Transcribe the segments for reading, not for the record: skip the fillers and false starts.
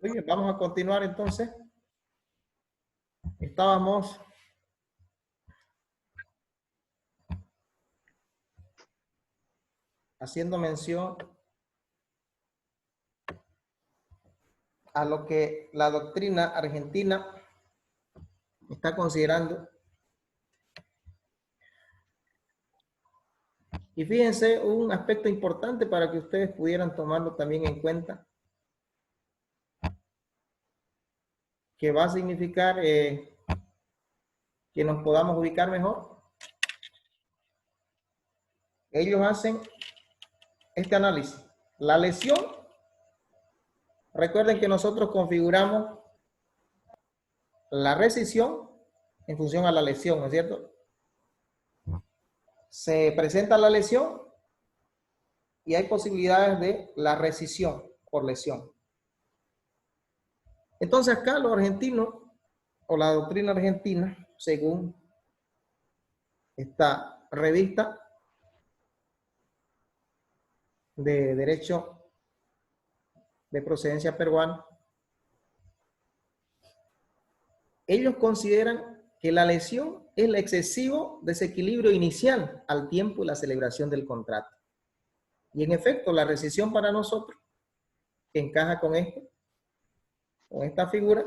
Muy bien, vamos a continuar entonces. Estábamos haciendo mención a lo que la doctrina argentina está considerando. Y fíjense un aspecto importante para que ustedes pudieran tomarlo también en cuenta, que va a significar que nos podamos ubicar mejor. Ellos hacen este análisis. La lesión, recuerden que nosotros configuramos la rescisión en función a la lesión, ¿no es cierto? Se presenta la lesión y hay posibilidades de la rescisión por lesión. Entonces acá los argentinos, o la doctrina argentina, según esta revista de derecho de procedencia peruana, ellos consideran que la lesión es el excesivo desequilibrio inicial al tiempo de la celebración del contrato. Y en efecto, la rescisión para nosotros, que encaja con esto, con esta figura,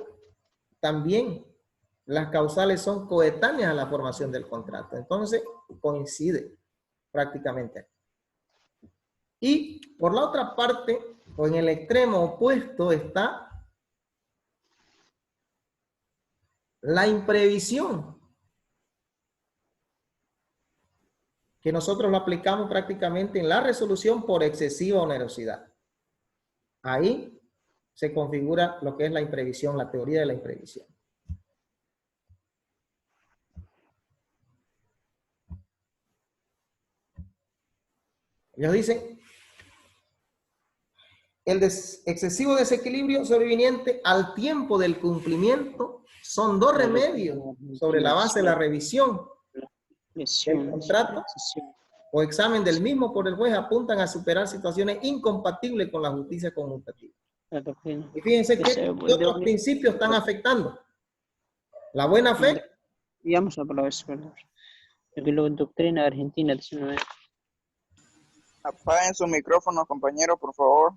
también las causales son coetáneas a la formación del contrato. Entonces, coincide prácticamente. Y por la otra parte, o en el extremo opuesto, está la imprevisión, que nosotros lo aplicamos prácticamente en la resolución por excesiva onerosidad. Ahí se configura lo que es la imprevisión, la teoría de la imprevisión. Ellos dicen, el excesivo desequilibrio sobreviniente al tiempo del cumplimiento son dos remedios sobre la base de la revisión del contrato o examen del mismo por el juez apuntan a superar situaciones incompatibles con la justicia conmutativa. Y fíjense que otros principios están afectando. La buena fe. Digamos la palabra, perdón. Lo que la doctrina argentina 19. Apaguen su micrófono, compañero, por favor.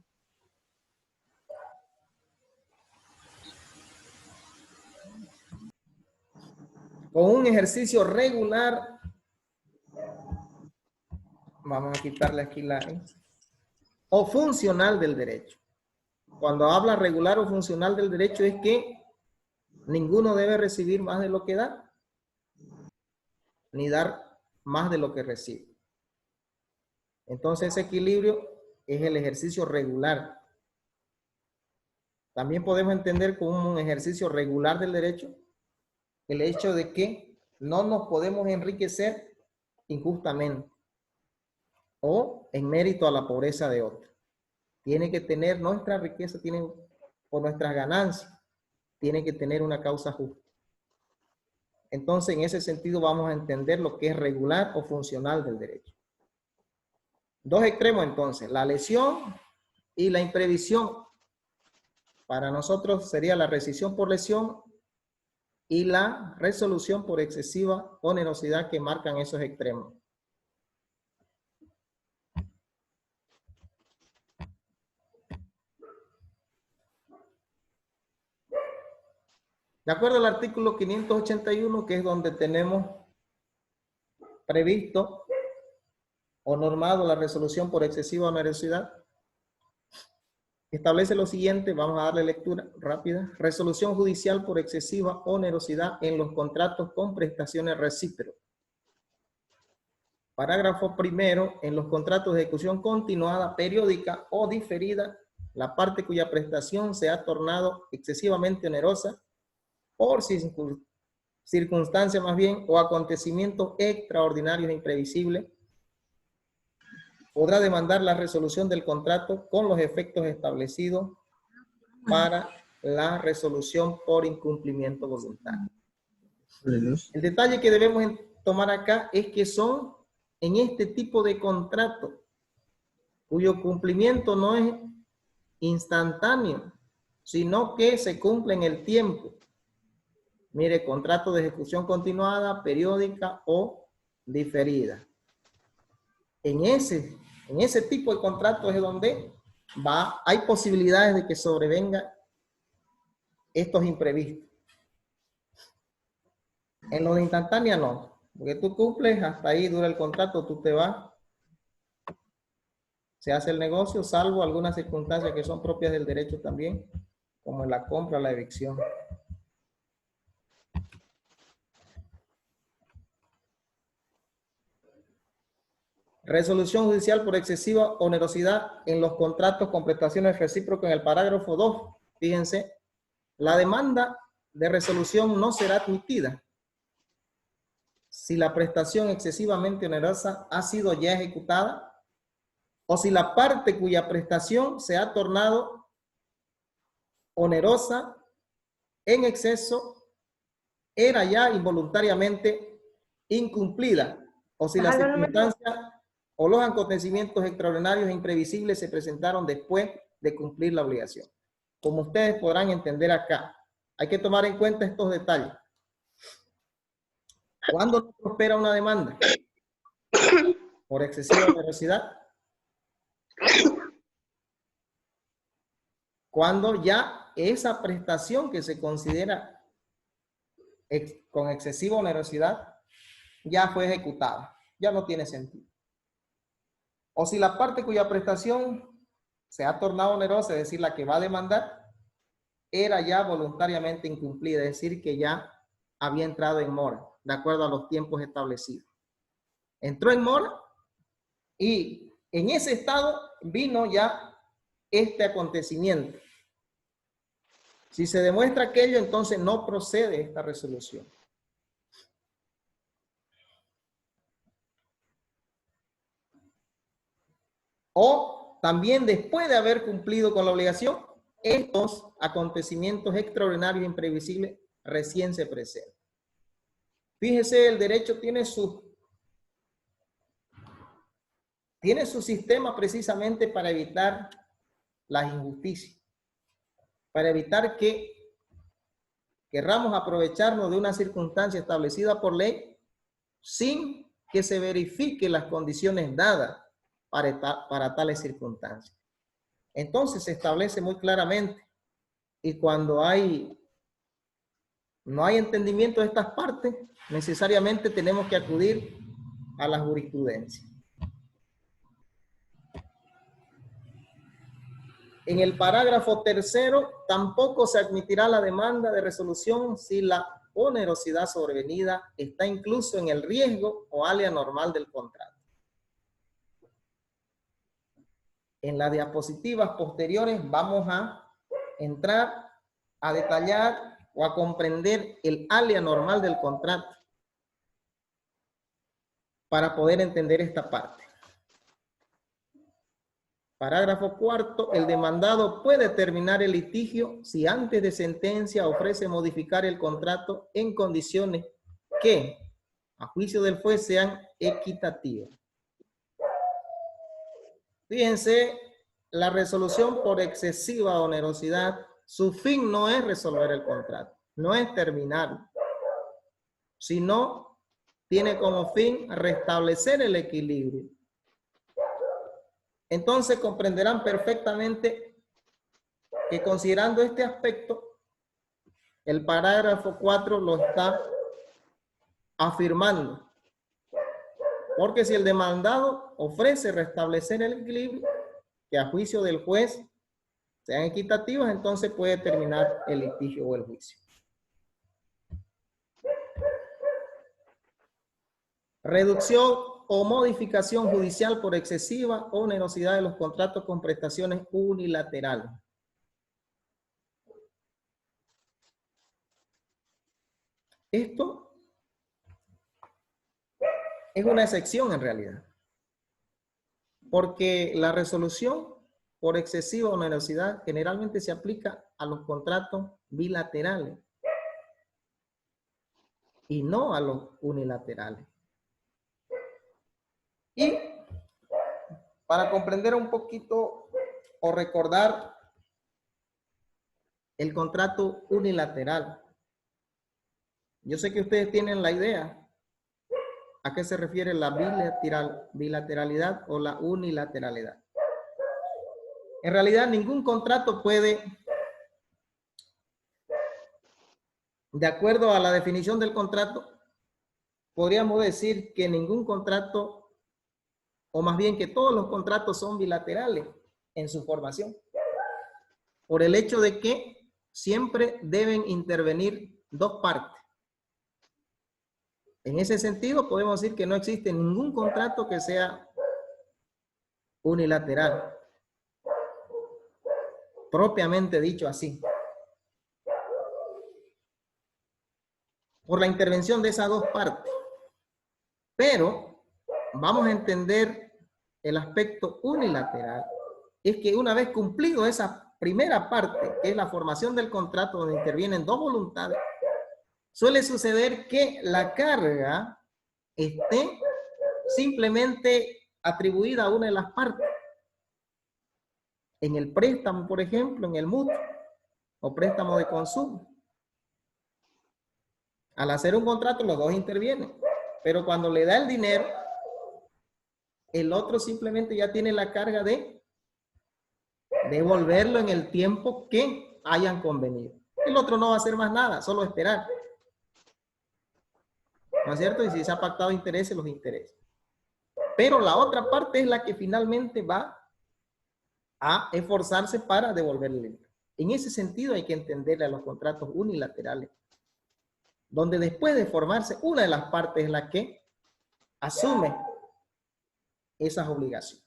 Con un ejercicio regular, vamos a quitarle aquí la o funcional del derecho. Cuando habla regular o funcional del derecho es que ninguno debe recibir más de lo que da, ni dar más de lo que recibe. Entonces ese equilibrio es el ejercicio regular. También podemos entender como un ejercicio regular del derecho el hecho de que no nos podemos enriquecer injustamente o en mérito a la pobreza de otro. Tiene que tener nuestra riqueza, por nuestras ganancias, tiene que tener una causa justa. Entonces, en ese sentido vamos a entender lo que es regular o funcional del derecho. Dos extremos entonces, la lesión y la imprevisión. Para nosotros sería la rescisión por lesión y la resolución por excesiva onerosidad que marcan esos extremos. De acuerdo al artículo 581, que es donde tenemos previsto o normado la resolución por excesiva onerosidad, establece lo siguiente, vamos a darle lectura rápida. Resolución judicial por excesiva onerosidad en los contratos con prestaciones recíprocas. Parágrafo primero, en los contratos de ejecución continuada, periódica o diferida, la parte cuya prestación se ha tornado excesivamente onerosa por circunstancias más bien o acontecimientos extraordinarios e imprevisibles, podrá demandar la resolución del contrato con los efectos establecidos para la resolución por incumplimiento voluntario. El detalle que debemos tomar acá es que son en este tipo de contrato cuyo cumplimiento no es instantáneo, sino que se cumple en el tiempo. Mire, contrato de ejecución continuada, periódica o diferida. En ese tipo de contrato es donde hay posibilidades de que sobrevenga estos imprevistos. En lo de instantánea no, porque tú cumples, hasta ahí dura el contrato, tú te vas, se hace el negocio, salvo algunas circunstancias que son propias del derecho también, como en la compra o la evicción. Resolución judicial por excesiva onerosidad en los contratos con prestaciones recíprocas en el parágrafo 2. Fíjense, la demanda de resolución no será admitida si la prestación excesivamente onerosa ha sido ya ejecutada o si la parte cuya prestación se ha tornado onerosa en exceso era ya involuntariamente incumplida o si las circunstancias o los acontecimientos extraordinarios e imprevisibles se presentaron después de cumplir la obligación. Como ustedes podrán entender acá, hay que tomar en cuenta estos detalles. ¿Cuándo no prospera una demanda? Por excesiva onerosidad. Cuando ya esa prestación que se considera con excesiva onerosidad ya fue ejecutada, ya no tiene sentido. O si la parte cuya prestación se ha tornado onerosa, es decir, la que va a demandar, era ya voluntariamente incumplida, es decir, que ya había entrado en mora, de acuerdo a los tiempos establecidos. Entró en mora y en ese estado vino ya este acontecimiento. Si se demuestra aquello, entonces no procede esta resolución. O también después de haber cumplido con la obligación, estos acontecimientos extraordinarios e imprevisibles recién se presentan. Fíjese, el derecho tiene su sistema precisamente para evitar las injusticias, para evitar que querramos aprovecharnos de una circunstancia establecida por ley sin que se verifiquen las condiciones dadas para tales circunstancias. Entonces se establece muy claramente, y cuando no hay entendimiento de estas partes, necesariamente tenemos que acudir a la jurisprudencia. En el parágrafo 3º, tampoco se admitirá la demanda de resolución si la onerosidad sobrevenida está incluso en el riesgo o área normal del contrato. En las diapositivas posteriores vamos a entrar a detallar o a comprender el área normal del contrato para poder entender esta parte. Parágrafo 4º, el demandado puede terminar el litigio si antes de sentencia ofrece modificar el contrato en condiciones que, a juicio del juez, sean equitativas. Fíjense, la resolución por excesiva onerosidad, su fin no es resolver el contrato, no es terminarlo, sino tiene como fin restablecer el equilibrio. Entonces comprenderán perfectamente que considerando este aspecto, el parágrafo 4 lo está afirmando. Porque si el demandado ofrece restablecer el equilibrio, que a juicio del juez sean equitativas, entonces puede terminar el litigio o el juicio. Reducción o modificación judicial por excesiva onerosidad de los contratos con prestaciones unilaterales. Esto es una excepción en realidad, porque la resolución por excesiva onerosidad generalmente se aplica a los contratos bilaterales y no a los unilaterales. Y para comprender un poquito o recordar el contrato unilateral. Yo sé que ustedes tienen la idea a qué se refiere la bilateralidad o la unilateralidad. En realidad, ningún contrato puede, de acuerdo a la definición del contrato, podríamos decir que ningún contrato, o más bien que todos los contratos son bilaterales en su formación, por el hecho de que siempre deben intervenir dos partes. En ese sentido, podemos decir que no existe ningún contrato que sea unilateral, propiamente dicho así, por la intervención de esas dos partes. Pero vamos a entender el aspecto unilateral, es que una vez cumplido esa primera parte, que es la formación del contrato donde intervienen dos voluntades, suele suceder que la carga esté simplemente atribuida a una de las partes. En el préstamo, por ejemplo, en el mutuo o préstamo de consumo. Al hacer un contrato, los dos intervienen. Pero cuando le da el dinero, el otro simplemente ya tiene la carga de devolverlo en el tiempo que hayan convenido. El otro no va a hacer más nada, solo esperar. ¿No es cierto? Y si se ha pactado intereses, los intereses. Pero la otra parte es la que finalmente va a esforzarse para devolverle el dinero. En ese sentido hay que entenderle a los contratos unilaterales, donde después de formarse, una de las partes es la que asume esas obligaciones.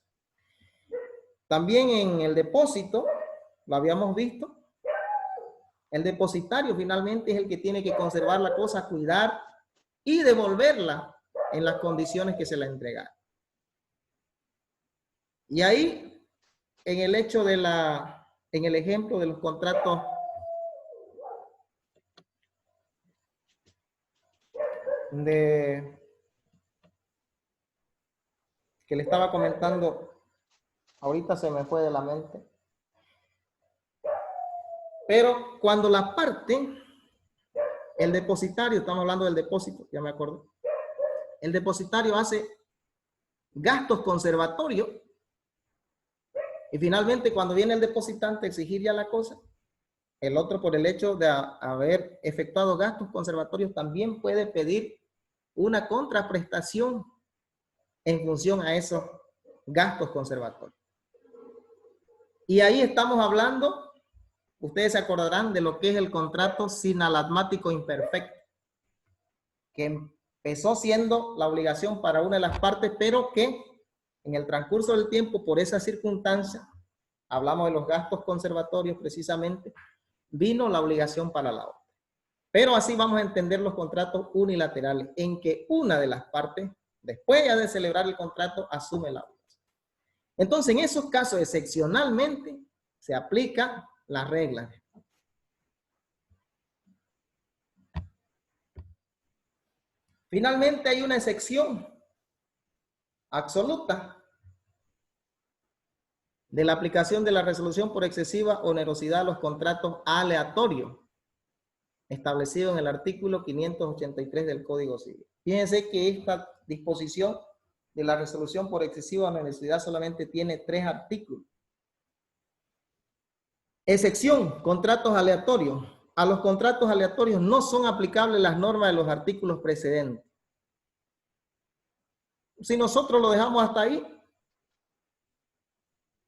También en el depósito, lo habíamos visto, el depositario finalmente es el que tiene que conservar la cosa, cuidar y devolverla en las condiciones que se la entregaron. Y ahí, en el hecho de en el ejemplo de los contratos que le estaba comentando, ahorita se me fue de la mente. Pero cuando la parte, el depositario, estamos hablando del depósito, ya me acuerdo. El depositario hace gastos conservatorios y finalmente cuando viene el depositante a exigir ya la cosa, el otro por el hecho de haber efectuado gastos conservatorios también puede pedir una contraprestación en función a esos gastos conservatorios. Y ahí estamos hablando, ustedes se acordarán de lo que es el contrato sinalagmático imperfecto, que empezó siendo la obligación para una de las partes, pero que en el transcurso del tiempo, por esa circunstancia, hablamos de los gastos conservatorios precisamente, vino la obligación para la otra. Pero así vamos a entender los contratos unilaterales, en que una de las partes, después ya de celebrar el contrato, asume la obligación. Entonces, en esos casos, excepcionalmente, se aplican las reglas. Finalmente, hay una excepción absoluta de la aplicación de la resolución por excesiva onerosidad a los contratos aleatorios, establecido en el artículo 583 del Código Civil. Fíjense que esta disposición de la resolución por excesiva onerosidad solamente tiene 3 artículos. Excepción, contratos aleatorios. A los contratos aleatorios no son aplicables las normas de los artículos precedentes. Si nosotros lo dejamos hasta ahí,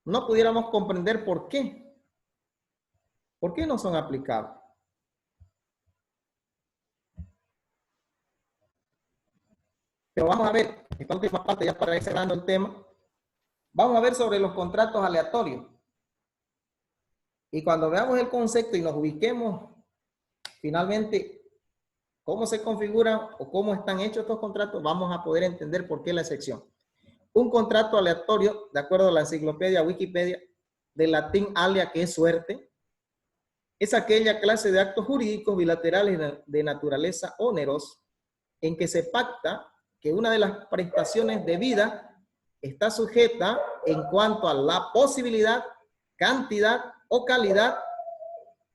no pudiéramos comprender por qué. ¿Por qué no son aplicables? Pero vamos a ver, esta última parte ya para ir cerrando el tema, vamos a ver sobre los contratos aleatorios. Y cuando veamos el concepto y nos ubiquemos finalmente cómo se configuran o cómo están hechos estos contratos, vamos a poder entender por qué la excepción. Un contrato aleatorio, de acuerdo a la enciclopedia Wikipedia, del latín alia, que es suerte, es aquella clase de actos jurídicos bilaterales de naturaleza onerosa en que se pacta que una de las prestaciones debidas está sujeta en cuanto a la posibilidad, cantidad o calidad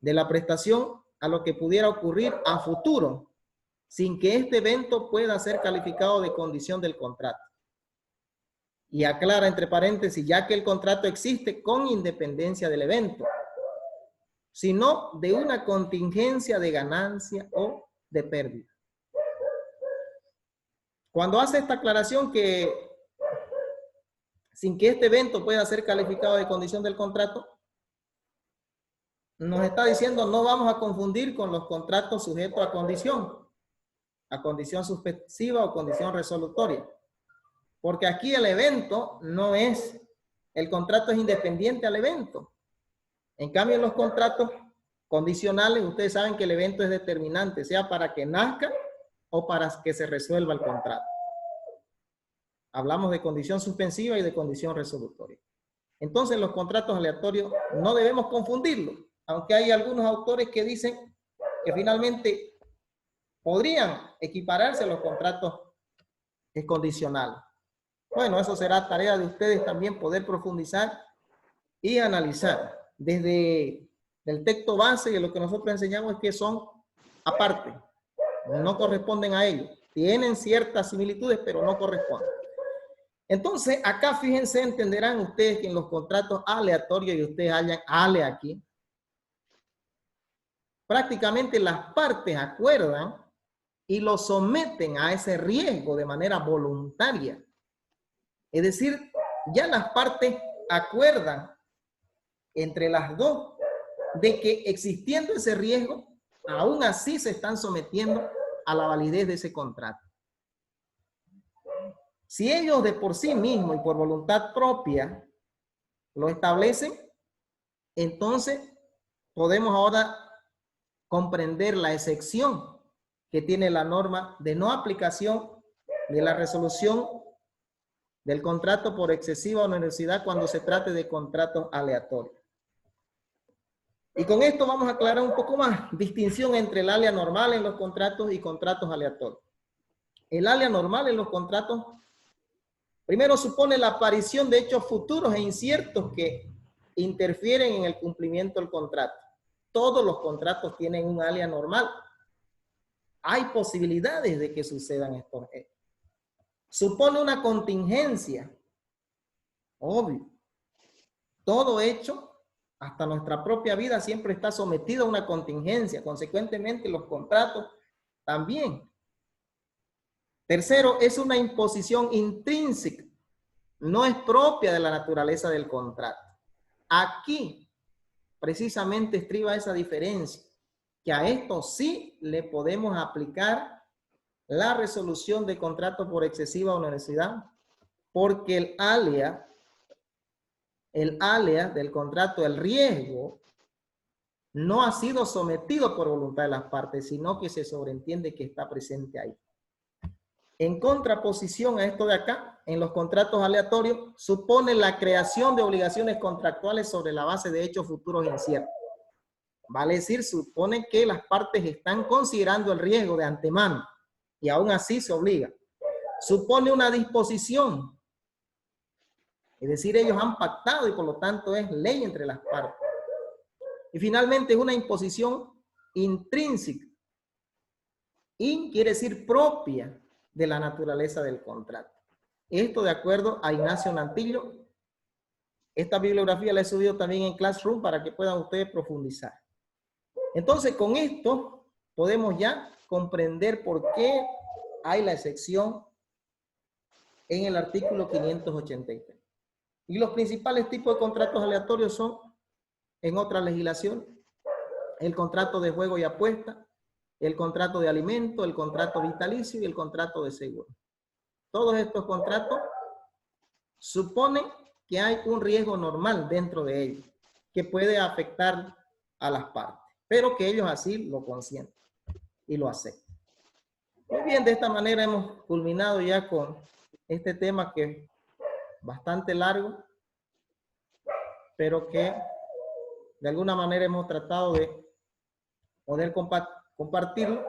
de la prestación a lo que pudiera ocurrir a futuro, sin que este evento pueda ser calificado de condición del contrato. Y aclara entre paréntesis, ya que el contrato existe con independencia del evento, sino de una contingencia de ganancia o de pérdida. Cuando hace esta aclaración que sin que este evento pueda ser calificado de condición del contrato, nos está diciendo no vamos a confundir con los contratos sujetos a condición suspensiva o condición resolutoria. Porque aquí el evento no es, el contrato es independiente al evento. En cambio, en los contratos condicionales, ustedes saben que el evento es determinante, sea para que nazca o para que se resuelva el contrato. Hablamos de condición suspensiva y de condición resolutoria. Entonces, los contratos aleatorios no debemos confundirlos, aunque hay algunos autores que dicen que finalmente podrían equipararse a los contratos condicionales. Bueno, eso será tarea de ustedes también poder profundizar y analizar. Desde el texto base, y lo que nosotros enseñamos es que son aparte, no corresponden a ellos. Tienen ciertas similitudes, pero no corresponden. Entonces, acá fíjense, entenderán ustedes que en los contratos aleatorios, y ustedes hallan ale aquí, prácticamente las partes acuerdan y lo someten a ese riesgo de manera voluntaria. Es decir, ya las partes acuerdan entre las dos de que existiendo ese riesgo, aún así se están sometiendo a la validez de ese contrato. Si ellos de por sí mismos y por voluntad propia lo establecen, entonces podemos ahora comprender la excepción que tiene la norma de no aplicación de la resolución del contrato por excesiva onerosidad cuando se trate de contratos aleatorios. Y con esto vamos a aclarar un poco más distinción entre el alea normal en los contratos y contratos aleatorios. El alea normal en los contratos primero supone la aparición de hechos futuros e inciertos que interfieren en el cumplimiento del contrato. Todos los contratos tienen un alea normal. Hay posibilidades de que sucedan estos hechos. Supone una contingencia. Obvio. Todo hecho, hasta nuestra propia vida, siempre está sometido a una contingencia. Consecuentemente, los contratos también. Tercero, es una imposición intrínseca. No es propia de la naturaleza del contrato. Aquí, precisamente, estriba esa diferencia. Que a esto sí le podemos aplicar la resolución de contrato por excesiva onerosidad, porque el alea del contrato, el riesgo, no ha sido sometido por voluntad de las partes, sino que se sobreentiende que está presente ahí. En contraposición a esto de acá, en los contratos aleatorios, supone la creación de obligaciones contractuales sobre la base de hechos futuros inciertos. Vale decir, supone que las partes están considerando el riesgo de antemano y aún así se obliga. Supone una disposición. Es decir, ellos han pactado y por lo tanto es ley entre las partes. Y finalmente es una imposición intrínseca. In quiere decir propia de la naturaleza del contrato. Esto de acuerdo a Ignacio Nantillo. Esta bibliografía la he subido también en Classroom para que puedan ustedes profundizar. Entonces, con esto podemos ya comprender por qué hay la excepción en el artículo 583. Y los principales tipos de contratos aleatorios son, en otra legislación, el contrato de juego y apuesta, el contrato de alimento, el contrato vitalicio y el contrato de seguro. Todos estos contratos suponen que hay un riesgo normal dentro de ellos, que puede afectar a las partes, pero que ellos así lo consienten y lo aceptan. Muy bien, de esta manera hemos culminado ya con este tema que es bastante largo, pero que de alguna manera hemos tratado de poder compartirlo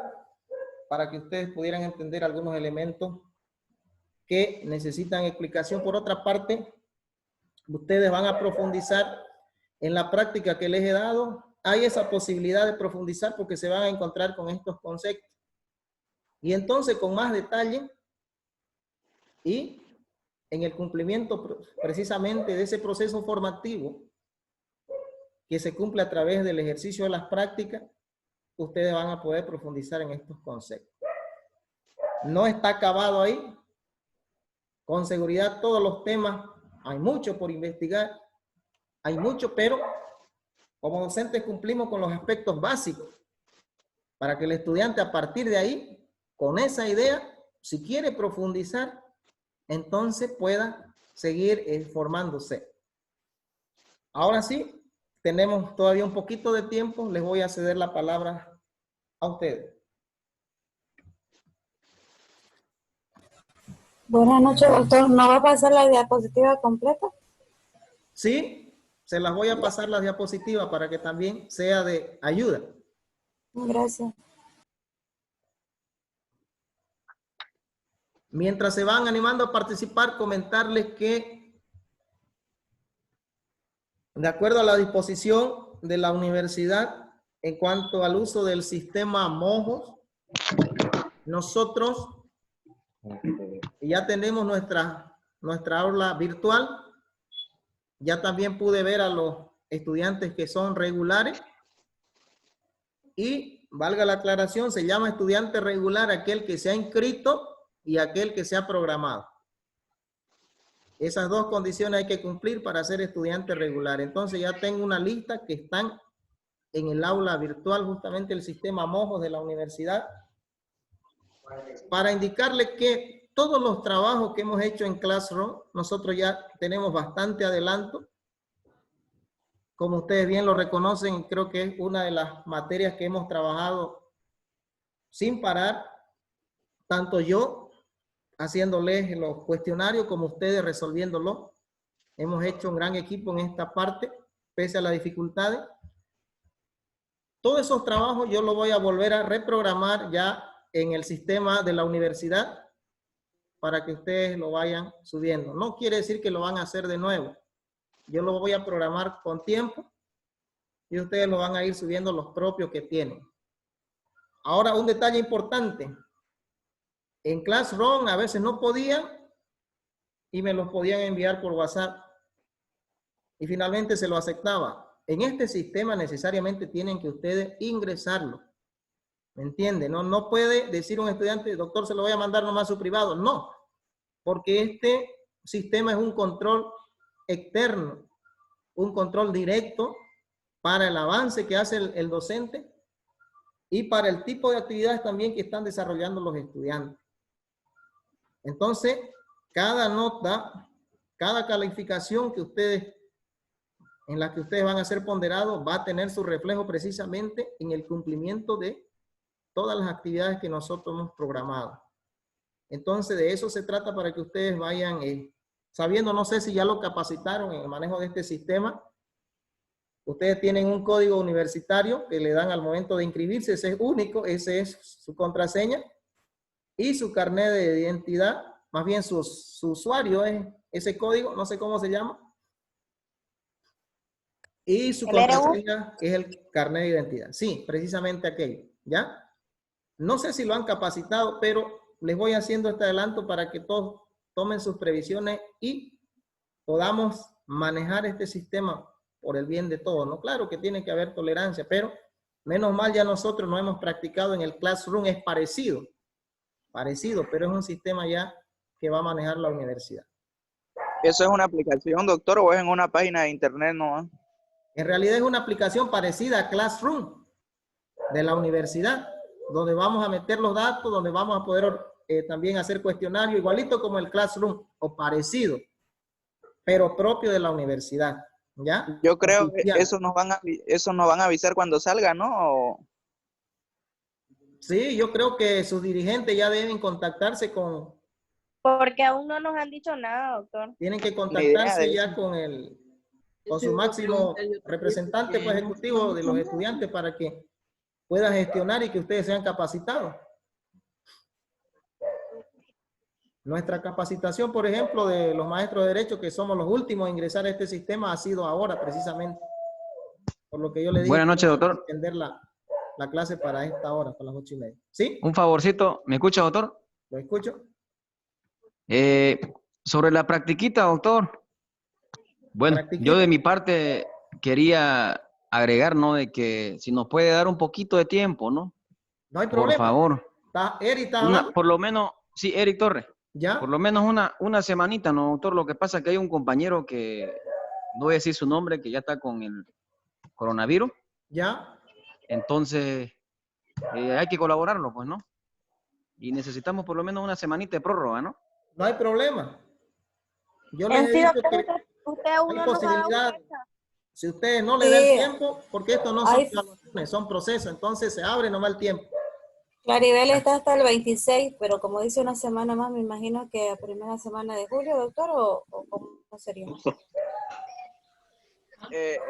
para que ustedes pudieran entender algunos elementos que necesitan explicación. Por otra parte, ustedes van a profundizar en la práctica que les he dado hay esa posibilidad de profundizar porque se van a encontrar con estos conceptos. Y entonces con más detalle y en el cumplimiento precisamente de ese proceso formativo que se cumple a través del ejercicio de las prácticas, ustedes van a poder profundizar en estos conceptos. No está acabado ahí. Con seguridad todos los temas, hay mucho por investigar, hay mucho, pero como docentes cumplimos con los aspectos básicos para que el estudiante a partir de ahí, con esa idea, si quiere profundizar, entonces pueda seguir formándose. Ahora sí, tenemos todavía un poquito de tiempo, les voy a ceder la palabra a ustedes. Buenas noches, doctor. ¿No va a pasar la diapositiva completa? Sí, se las voy a pasar la diapositiva para que también sea de ayuda. Gracias. Mientras se van animando a participar, comentarles que de acuerdo a la disposición de la universidad en cuanto al uso del sistema Mojos, nosotros ya tenemos nuestra aula virtual. Ya también pude ver a los estudiantes que son regulares. Y, valga la aclaración, se llama estudiante regular aquel que se ha inscrito y aquel que se ha programado. Esas dos condiciones hay que cumplir para ser estudiante regular. Entonces ya tengo una lista que están en el aula virtual, justamente el sistema Mojos de la universidad, para indicarles que todos los trabajos que hemos hecho en Classroom, nosotros ya tenemos bastante adelanto. Como ustedes bien lo reconocen, creo que es una de las materias que hemos trabajado sin parar, tanto yo haciéndoles los cuestionarios como ustedes resolviéndolos. Hemos hecho un gran equipo en esta parte, pese a las dificultades. Todos esos trabajos yo los voy a volver a reprogramar ya en el sistema de la universidad para que ustedes lo vayan subiendo. No quiere decir que lo van a hacer de nuevo. Yo lo voy a programar con tiempo y ustedes lo van a ir subiendo los propios que tienen. Ahora, un detalle importante. En Classroom a veces no podían y me los podían enviar por WhatsApp. Y finalmente se lo aceptaba. En este sistema necesariamente tienen que ustedes ingresarlo. ¿Me entiende? No puede decir un estudiante, doctor, se lo voy a mandar nomás a su privado. No, porque este sistema es un control externo, un control directo para el avance que hace el docente y para el tipo de actividades también que están desarrollando los estudiantes. Entonces, cada nota, cada calificación que ustedes, en la que ustedes van a ser ponderados, va a tener su reflejo precisamente en el cumplimiento de todas las actividades que nosotros hemos programado. Entonces, de eso se trata para que ustedes vayan sabiendo, no sé si ya lo capacitaron en el manejo de este sistema. Ustedes tienen un código universitario que le dan al momento de inscribirse, ese es único, ese es su contraseña y su carnet de identidad, más bien su usuario es ese código, no sé cómo se llama. Y su contraseña es el carnet de identidad. Sí, precisamente aquello, ¿ya? No sé si lo han capacitado, pero les voy haciendo este adelanto para que todos tomen sus previsiones y podamos manejar este sistema por el bien de todos, ¿no? Claro que tiene que haber tolerancia, pero menos mal ya nosotros no hemos practicado en el Classroom, es parecido, pero es un sistema ya que va a manejar la universidad. ¿Eso es una aplicación, doctor, o es en una página de internet no? En realidad es una aplicación parecida a Classroom de la universidad, donde vamos a meter los datos, donde vamos a poder también hacer cuestionarios, igualito como el Classroom, o parecido, pero propio de la universidad, ¿ya? Yo creo que eso nos van a avisar cuando salga, ¿no? ¿O? Sí, yo creo que sus dirigentes ya deben contactarse con... Porque aún no nos han dicho nada, doctor. Tienen que contactarse ya eso. con su máximo representante pues, ejecutivo de los estudiantes para que puedan gestionar y que ustedes sean capacitados. Nuestra capacitación, por ejemplo, de los maestros de Derecho, que somos los últimos a ingresar a este sistema, ha sido ahora precisamente. Por lo que yo le dije. Buenas noches, que vamos a doctor. extender la clase para esta hora, para las 8:30. ¿Sí? Un favorcito, ¿me escucha, doctor? ¿Lo escucho? Sobre la practiquita, doctor. Bueno, Practiquita. yo de mi parte quería agregar, ¿no? De que si nos puede dar un poquito de tiempo, ¿no? No hay Por problema. favor. Eric, ¿está hablando? Por lo menos, sí, Eric Torres. ¿Ya? Por lo menos una semanita, ¿no, doctor? Lo que pasa es que hay un compañero que, no voy a decir su nombre, que ya está con el coronavirus. ¿Ya? Entonces, hay que colaborarlo, pues, ¿no? Y necesitamos por lo menos una semanita de prórroga, ¿no? No hay problema. Yo les En he sí, dicho doctor, que usted a uno hay nos ha dado posibilidad. cuenta. Si ustedes no le dan Sí. tiempo, porque esto no son Ay. evaluaciones, son procesos, entonces se abre nomás el tiempo. Claribel está hasta el 26, pero como dice una semana más, me imagino que a primera semana de julio, doctor, o cómo sería.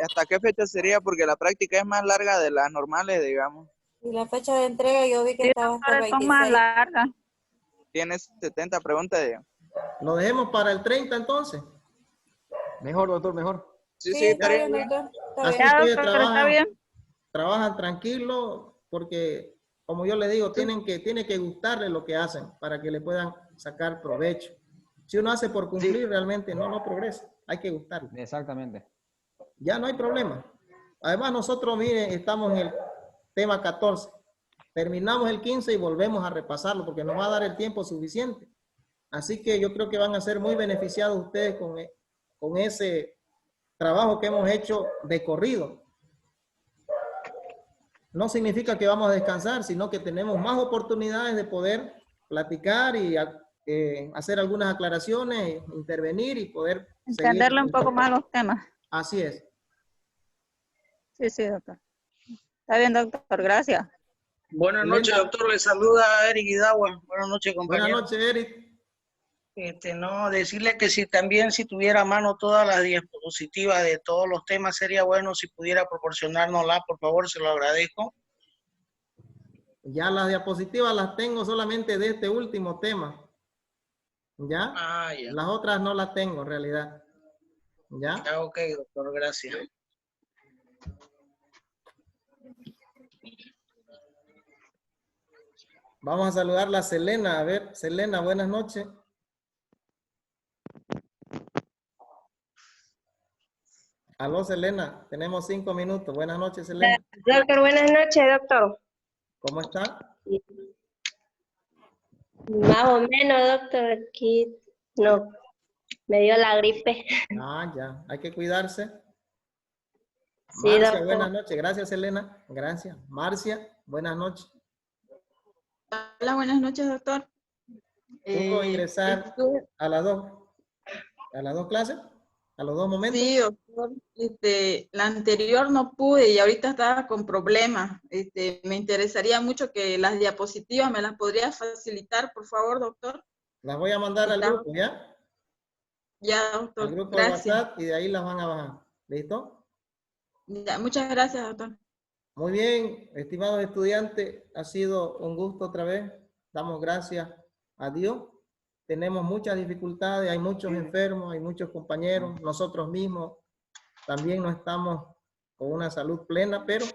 ¿Hasta qué fecha sería? Porque la práctica es más larga de las normales, digamos. Y la fecha de entrega yo vi que Sí, estaba hasta el doctor, son más 26. largas. Tienes 70 preguntas, digamos. ¿Lo dejemos para el 30 entonces? Mejor, doctor, mejor. Sí, Sí, sí, está estaría bien, bien. doctor. Está Así bien. Ya, ustedes doctor, está bien. trabajan tranquilo, porque como yo le digo, tiene que gustarle lo que hacen para que le puedan sacar provecho. Si uno hace por cumplir, realmente no progresa. Hay que gustarle. Exactamente. Ya no hay problema. Además, nosotros, miren, estamos en el tema 14. Terminamos el 15 y volvemos a repasarlo porque nos va a dar el tiempo suficiente. Así que yo creo que van a ser muy beneficiados ustedes con ese trabajo que hemos hecho de corrido. No significa que vamos a descansar, sino que tenemos más oportunidades de poder platicar y hacer algunas aclaraciones, intervenir y poder Entenderle un poco más los temas. Así es. Sí, sí, doctor. Está bien, doctor, gracias. Buenas noches, Elena. doctor. Le saluda Eric Hidagua. Buenas noches, Buenas compañero. noches, Eric. No, decirle que si tuviera a mano todas las diapositivas de todos los temas, sería bueno si pudiera proporcionárnoslas, por favor, se lo agradezco. Ya las diapositivas las tengo solamente de este último tema. ¿Ya? Ah, ya. Las otras no las tengo en realidad. ¿Ya? Ya, ok, doctor, gracias. Vamos a saludarla a Selena. A ver, Selena, buenas noches. Aló, Selena. Tenemos 5 minutos. Buenas noches, Selena. Doctor, buenas noches, doctor. ¿Cómo está? Más o menos, doctor, aquí no, me dio la gripe. Ah, ya. Hay que cuidarse. Sí, Marcia, doctor. buenas noches. Gracias, Selena. Gracias. Marcia, buenas noches. Hola, buenas noches, doctor. ¿Pudo ingresar a las dos clases? ¿A los 2 momentos? Sí, doctor. La anterior no pude y ahorita estaba con problemas. Me interesaría mucho que las diapositivas me las podría facilitar, por favor, doctor. Las voy a mandar al Está. grupo, ¿ya? Ya, Al doctor. grupo de Gracias. WhatsApp y de ahí las van a bajar. ¿Listo? Ya, muchas gracias, doctor. Muy bien, estimados estudiantes, ha sido un gusto otra vez. Damos gracias a Dios. Tenemos muchas dificultades, hay muchos enfermos, hay muchos compañeros, nosotros mismos también no estamos con una salud plena, pero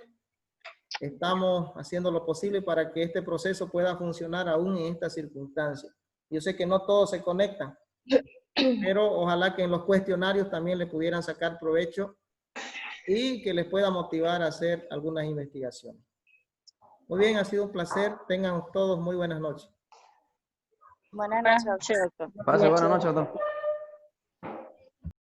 estamos haciendo lo posible para que este proceso pueda funcionar aún en estas circunstancias. Yo sé que no todos se conectan, pero ojalá que en los cuestionarios también le pudieran sacar provecho y que les pueda motivar a hacer algunas investigaciones. Muy bien, ha sido un placer. Tengan todos muy buenas noches. Buenas noches, doctor. Pase buenas noches, doctor.